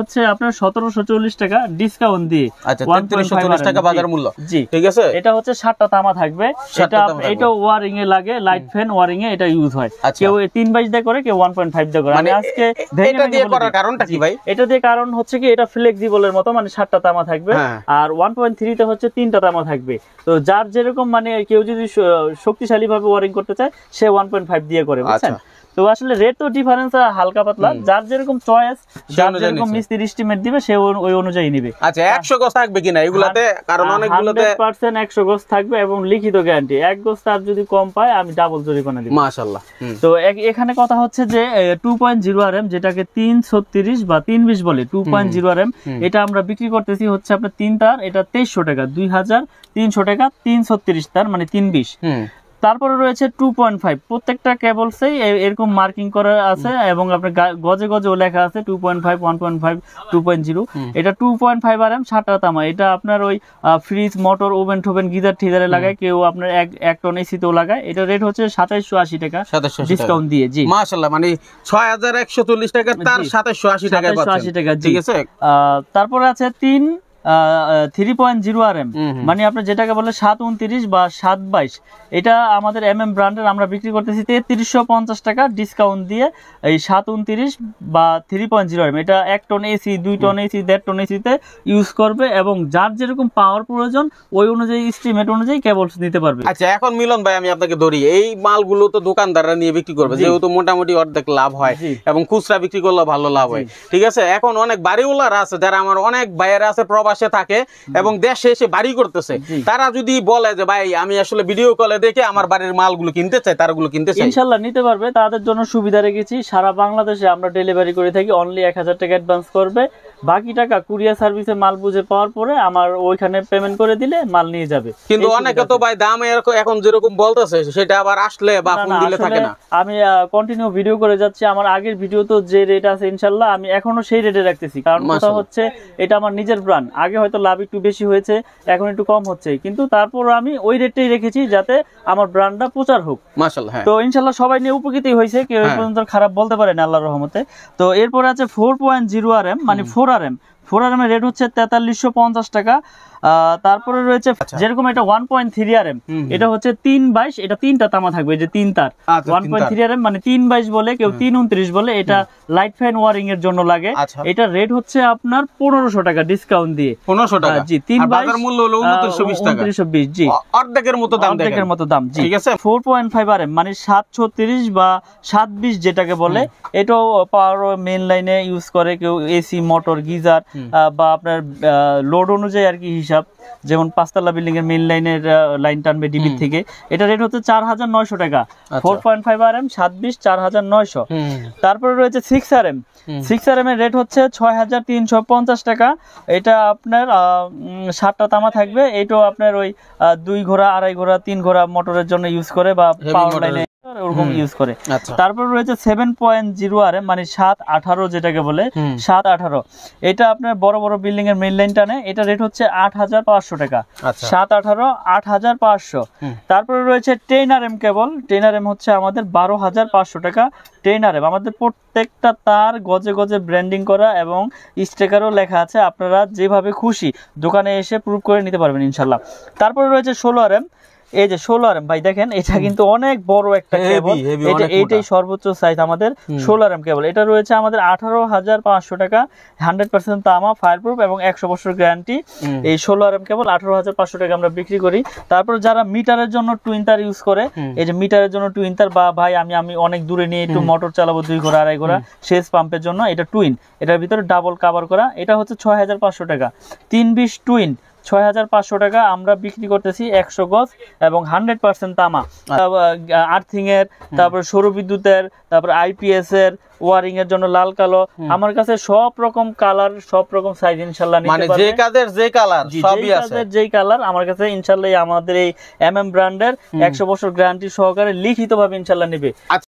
হচ্ছে আপনার 1740 টাকা ডিসকাউন্ট দিয়ে। আচ্ছা 3340 টাকা বাজার মূল্য। জি ঠিক আছে। এটা হচ্ছে 7টা তামা থাকবে। এটা ওয়ারিং এ লাগে, লাইট ফ্যান ওয়ারিং এ এটা ইউজ হয়। কেউ 3/22 দিয়ে করে, কেউ 1.5 দিয়ে করে। আমি আজকে এটা দিয়ে করার কারণটা কি ভাই? এটা দিয়ে কারণ হচ্ছে কি এটা ফ্লেক্সিবলের মতো, মানে 7টা তামা থাকবে। আর 1.3 তে হচ্ছে 3টা তামা থাকবে। তো যার যেরকম মানে কেউ যদি শক্তিশালী ভাবে ওয়ারিং করতে চায় সে 1.5 দিয়ে করে, বুঝছেন? তো আসলে রেট তো ডিফারেন্স হালকা পাতলা, যার যেরকম চয়েস, যার যেরকম মিস্ত্রি এস্টিমেট দিবে সে ওই অনুযায়ী নেবে। আচ্ছা 100 গজ থাকবে কিনা এগুলাতে? কারণ অনেকগুলোতে 100% 100 গজ থাকবে এবং লিখিত গ্যারান্টি। 1 গজ তার যদি কম পায় আমি ডাবল জরিমানা দিব। মাশাআল্লাহ। তো এখানে কথা হচ্ছে যে 2.0 RM যেটাকে 336 বা 320 বলে, 2.0 RM এটা আমরা বিক্রি করতেছি হচ্ছে আপনার 3 তার, এটা 2300 টাকা, 2300 টাকা 336 তার মানে 320। তারপরে রয়েছে 2.5, প্রত্যেকটা কেবলসেই এরকম মার্কিং করা আছে এবং আপনার গজে গজেও লেখা আছে 2.5, 1.5, 2.0। এটা 2.5 RM 7টা তামা। এটা আপনার ওই ফ্রিজ, মোটর, ওভেন টোভেন, গিজার ঠিজারে লাগায়, কেউ আপনার 1 টন এসিতেও লাগায়। এটা রেট হচ্ছে 2780 টাকা ডিসকাউন্ট দিয়ে। জি মাশাআল্লাহ, মানে 6140 টাকা তার 2780 টাকা পাচ্ছেন। ঠিক আছে। তারপরে আছে 3.0 RM, মানে আপনি যেটাকে বলে 729 বা 722। এটা আমাদের ব্র্যান্ডের আমরা বিক্রি করতেছি 3350 টাকা ডিসকাউন্ট দিয়ে। এই 729 বা 3.0 RM এটা 1 ton AC, 2 ton AC, 1.5 ton এসিতে ইউজ করবে এবং যার যেরকম পাওয়ার প্রয়োজন ওই অনুযায়ী এস্টিমেট অনুযায়ী কেবলস নিতে পারবে। আচ্ছা এখন মিলন ভাই আমি আপনাকে ধরি, এই মালগুলো তো দোকানদাররা নিয়ে বিক্রি করবে, যেহেতু মোটামুটি অর্ধেক লাভ হয় এবং খুচরা বিক্রি করলে ভালো লাভ হয়। ঠিক আছে। এখন অনেক বাড়িওয়ালারা আছে, যারা আমার অনেক ভাইয়েরা আছে প্রবাসে থাকে এবং দেশে এসে বাড়ি করতেছে, তারা যদি বলে যে ভাই আমি আসলে ভিডিও কলে দেখে আমার বাড়ির মালগুলো কিনতে চাই, তারগুলো কিনতে চাই, ইনশাআল্লাহ নিতে পারবে। তাদের জন্য সুবিধা রেখেছি, সারা বাংলাদেশে আমরা ডেলিভারি করে থাকি। অনলি 1000 টাকা অ্যাডভান্স করবে, বাকি টাকা কুরিয়ার সার্ভিসে মাল বুঝে পাওয়ার পরে আমার ওইখানে পেমেন্ট করে দিলে মাল নিয়ে যাবে। কিন্তু অনেকে তো ভাই দাম এখন যেরকম বলতেছে সেটা আবার আসলে বা ফোন দিলে থাকে না। আমি কন্টিনিউ ভিডিও করে যাচ্ছি, আমার আগের ভিডিও তো যে রেট আছে ইনশাআল্লাহ আমি এখনো সেই রেটে রাখতেছি। কারণ কথা হচ্ছে এটা আমার নিজের ব্র্যান্ড, আগে হয়তো লাভ একটু বেশি হয়েছে, এখন একটু কম হচ্ছে, কিন্তু তারপর আমি ওই রেটটাই রেখেছি যাতে আমার ব্র্যান্ডটা প্রচার হোক। মাশাআল্লাহ। তো ইনশাআল্লাহ সবাই নিয়ে উপকৃতই হয়েছে, কেউ এই পর্যন্ত খারাপ বলতে পারে না আল্লাহর রহমতে। তো এরপর আছে 4.0 RM, মানে 4 RM এর রেট হচ্ছে 4350 টাকা। তারপরে রয়েছে যেরকম এটা 1.3 RM, এটা হচ্ছে 322, এটা 3টা তামা থাকবে, যে 3 তার 1.3 RM মানে 322 বলে, কেউ 329 বলে। এটা লাইট ফ্যান ওয়ারিং এর জন্য লাগে। এটা রেট হচ্ছে আপনার 1500 টাকা ডিসকাউন্ট দিয়ে। 1500 টাকা। জি 322 মূল্য হলো 2920 টাকা, 2920। জি অর্ধেকের মতো দাম, অর্ধেকের মতো দাম। জি ঠিক আছে। 4.5 RM মানে 736 বা 720 যেটাকে বলে, এটাও পাওয়ার মেইন লাইনে ইউজ করে, কেউ এসি, মোটর, গিজার বা আপনার লোড অনুযায়ী আর কি হিসাব, যেমন 5 তলা বিল্ডিং এর মেইন লাইনের লাইন টানবে ডিবি থেকে। এটা রেট হচ্ছে 4900 টাকা। 4.5 RM 720 4900। তারপরে রয়েছে 6 RM। 6 RM এর রেট হচ্ছে 6350 টাকা। এটা আপনার 7টা তামা থাকবে। এটাও আপনার ওই 2 ঘোড়া, 2.5 ঘোড়া, 3 ঘোড়া মোটরের জন্য ইউজ করে বা পাওয়ার লাইনে ওরকম ইউজ করে। তারপর রয়েছে 7.0 RM মানে 718 যেটাকে বলে, 718। এটা আপনার বড় বড় বিল্ডিং এর মেইন লাইন টানে। এটা রেট হচ্ছে 8500 টাকা। 718 8500। তারপরে রয়েছে 10 RM কেবল। 10 RM হচ্ছে আমাদের 12500 টাকা। 10 RM আমাদের প্রত্যেকটা তার গজে গজে ব্র্যান্ডিং করা এবং স্টিকারও লেখা আছে, আপনারা যেভাবে খুশি দোকানে এসে প্রুভ করে নিতে পারবেন ইনশাআল্লাহ। তারপরে রয়েছে 16 RM। এই যে 16 RM ভাই দেখেন, এটা কিন্তু অনেক বড় একটা কেবল। এইটাই সর্বোচ্চ সাইজ আমাদের 16 RM কেবল। এটা রয়েছে আমাদের 18500 টাকা। 100% তামা, ফায়ারপ্রুফ এবং 100 বছর গ্যারান্টি। এই 16 RM কেবল 18500 টাকা আমরা বিক্রি করি। তারপর যারা মিটারের জন্য টুইন তার ইউজ করে, এই যে মিটারের জন্য টুইন তার, বা ভাই আমি অনেক দূরে নিয়ে একটু মোটর চালাবো 2 ঘোড়া 2.5 ঘোড়া সেচ পাম্পের জন্য, এটা টুইন, এটার ভিতরে ডাবল কভার করা। এটা হচ্ছে 6500 টাকা। 320 টুইন 6500 টাকা আমরা বিক্রি করতেছি 100 গজ এবং 100% তামা। আর্থিং এর, তারপর সৌর বিদ্যুতের, তারপর আইপিএস এর ওয়ারিং এর জন্য লাল কালো, আমার কাছে সব রকম কালার, সব রকম সাইজ ইনশাআল্লাহ নিতে পারবেন। মানে যে কাদের যে কালার সবই আছে, যেই কালার আমার কাছে ইনশাআল্লাহ আমাদের এই ব্র্যান্ডের 100 বছর গ্যারান্টি সহকারে লিখিতভাবে ইনশাআল্লাহ নেবে।